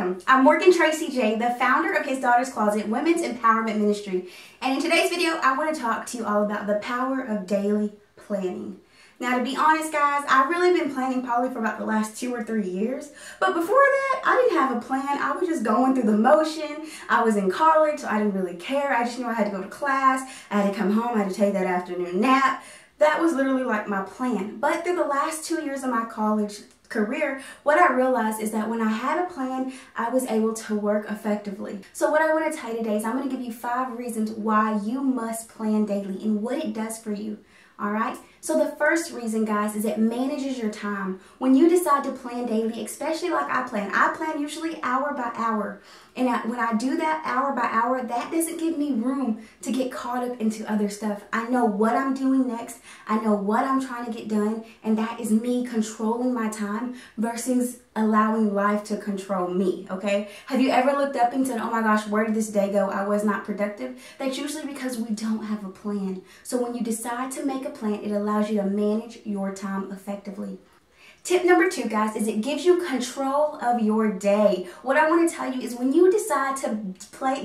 welcome. I'm Tracy J, the founder of His Daughter's Closet Women's Empowerment Ministry. And in today's video, I want to talk to you all about the power of daily planning. Now, to be honest, guys, I've really been planning probably for about the last 2 or 3 years. But before that, I didn't have a plan. I was just going through the motion. I was in college, so I didn't really care. I just knew I had to go to class. I had to come home. I had to take that afternoon nap. That was literally like my plan. But through the last 2 years of my college career, what I realized is that when I had a plan, I was able to work effectively. So what I want to tell you today is I'm going to give you 5 reasons why you must plan daily and what it does for you. All right. So the first reason, guys, is it manages your time. When you decide to plan daily, especially like I plan usually hour by hour. And when I do that hour by hour, that doesn't give me room to get caught up into other stuff. I know what I'm doing next. I know what I'm trying to get done. And that is me controlling my time versus allowing life to control me, okay? Have you ever looked up and said, oh my gosh, where did this day go? I was not productive. That's usually because we don't have a plan. So when you decide to make a plan, it allows you to manage your time effectively. Tip number 2, guys, is it gives you control of your day. What I want to tell you is when you decide to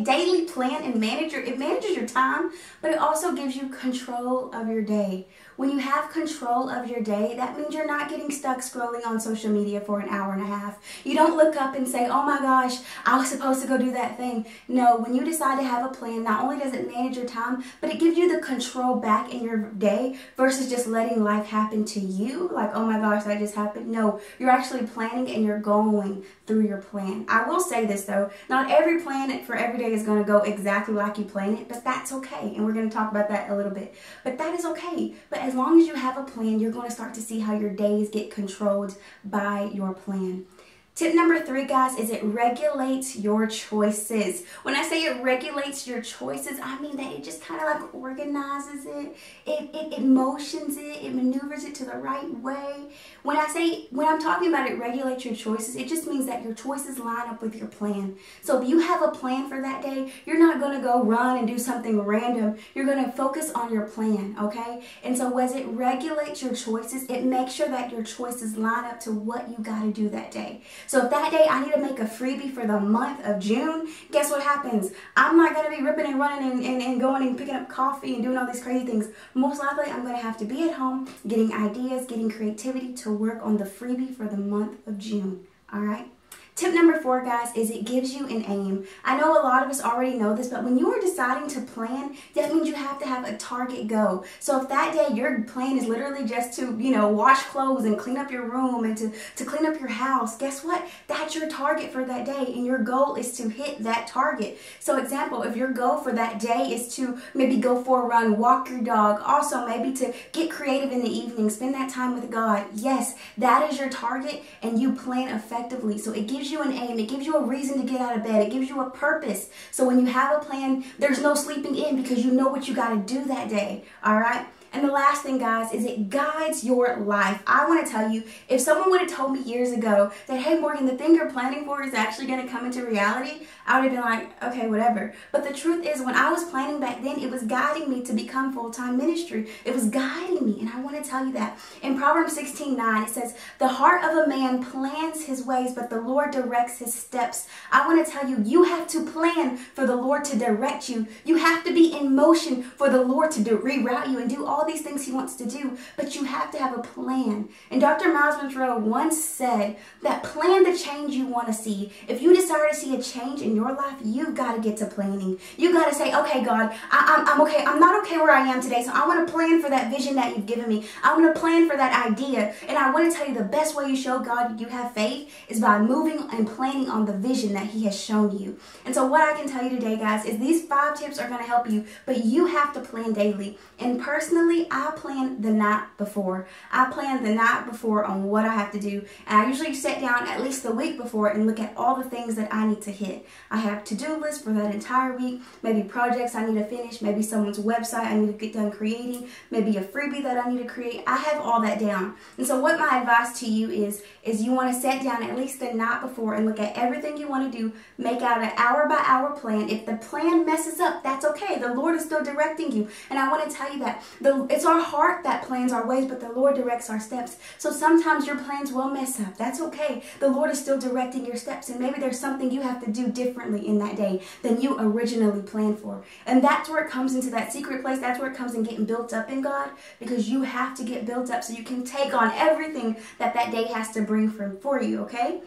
daily plan and it manages your time, but it also gives you control of your day. When you have control of your day, that means you're not getting stuck scrolling on social media for an hour and a half. You don't look up and say, oh my gosh, I was supposed to go do that thing. No, when you decide to have a plan, not only does it manage your time, but it gives you the control back in your day versus just letting life happen to you. Like, oh my gosh, that just happened. No, you're actually planning and you're going through your plan. I will say this though, not every plan for every day is going to go exactly like you plan it, but that's okay. And we're going to talk about that a little bit. But that is okay. But as long as you have a plan, you're going to start to see how your days get controlled by your plan. Tip number 3, guys, is it regulates your choices. When I say it regulates your choices, I mean that it just kind of like organizes it. It motions it. It maneuvers it to the right way. When I'm talking about it regulates your choices, it just means that your choices line up with your plan. So if you have a plan for that day, you're not going to go run and do something random. You're going to focus on your plan, okay? And so as it regulates your choices, it makes sure that your choices line up to what you got to do that day. So if that day I need to make a freebie for the month of June, guess what happens? I'm not going to be ripping and running and going and picking up coffee and doing all these crazy things. Most likely I'm going to have to be at home getting ideas, getting creativity to work on the freebie for the month of June. All right? Tip number 4, guys, is it gives you an aim. I know a lot of us already know this, but when you are deciding to plan, that means you have to have a target goal. So if that day your plan is literally just to, wash clothes and clean up your room and to clean up your house, guess what? That's your target for that day, and your goal is to hit that target. So example, if your goal for that day is to maybe go for a run, walk your dog, also maybe to get creative in the evening, spend that time with God, yes, that is your target, and you plan effectively. So it gives you an aim. It gives you a reason to get out of bed. It gives you a purpose. So when you have a plan, there's no sleeping in because you know what you got to do that day. All right? And the last thing, guys, is it guides your life. I want to tell you, if someone would have told me years ago that, hey, Morgan, the thing you're planning for is actually going to come into reality, I would have been like, okay, whatever. But the truth is, when I was planning back then, it was guiding me to become full-time ministry. It was guiding me, and I want to tell you that. In Proverbs 16:9, it says, the heart of a man plans his ways, but the Lord directs his steps. I want to tell you, you have to plan for the Lord to direct you. You have to be in motion for the Lord to reroute you and do all these things he wants to do, but you have to have a plan. And Dr. Miles Monroe once said that plan the change you want to see. If you desire to see a change in your life, you've got to get to planning. You got to say, okay, God, I'm okay. I'm not okay where I am today, so I want to plan for that vision that you've given me. I want to plan for that idea. And I want to tell you the best way you show God you have faith is by moving and planning on the vision that he has shown you. And so what I can tell you today, guys, is these 5 tips are going to help you, but you have to plan daily. And personally, I plan the night before. I plan the night before on what I have to do. And I usually sit down at least the week before and look at all the things that I need to hit. I have to-do lists for that entire week, maybe projects I need to finish, maybe someone's website I need to get done creating, maybe a freebie that I need to create. I have all that down. And so what my advice to you is you want to sit down at least the night before and look at everything you want to do. Make out an hour-by-hour plan. If the plan messes up, that's okay. The Lord is still directing you. And I want to tell you that it's our heart that plans our ways, but the Lord directs our steps. So sometimes your plans will mess up. That's okay. The Lord is still directing your steps, and maybe there's something you have to do differently in that day than you originally planned for. And that's where it comes into that secret place. That's where it comes in getting built up in God, because you have to get built up so you can take on everything that day has to bring for you, okay?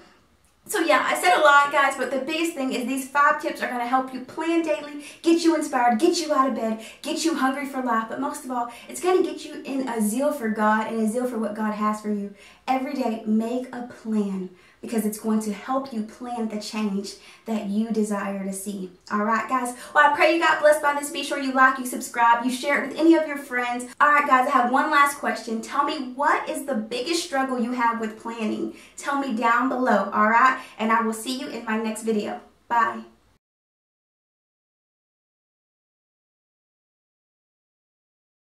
So yeah, I said a lot, guys, but the biggest thing is these 5 tips are going to help you plan daily, get you inspired, get you out of bed, get you hungry for life, but most of all, it's going to get you in a zeal for God and a zeal for what God has for you. Every day, make a plan, because it's going to help you plan the change that you desire to see. All right, guys. Well, I pray you got blessed by this. Be sure you like, you subscribe, you share it with any of your friends. All right, guys, I have one last question. Tell me, what is the biggest struggle you have with planning? Tell me down below, all right? And I will see you in my next video. Bye.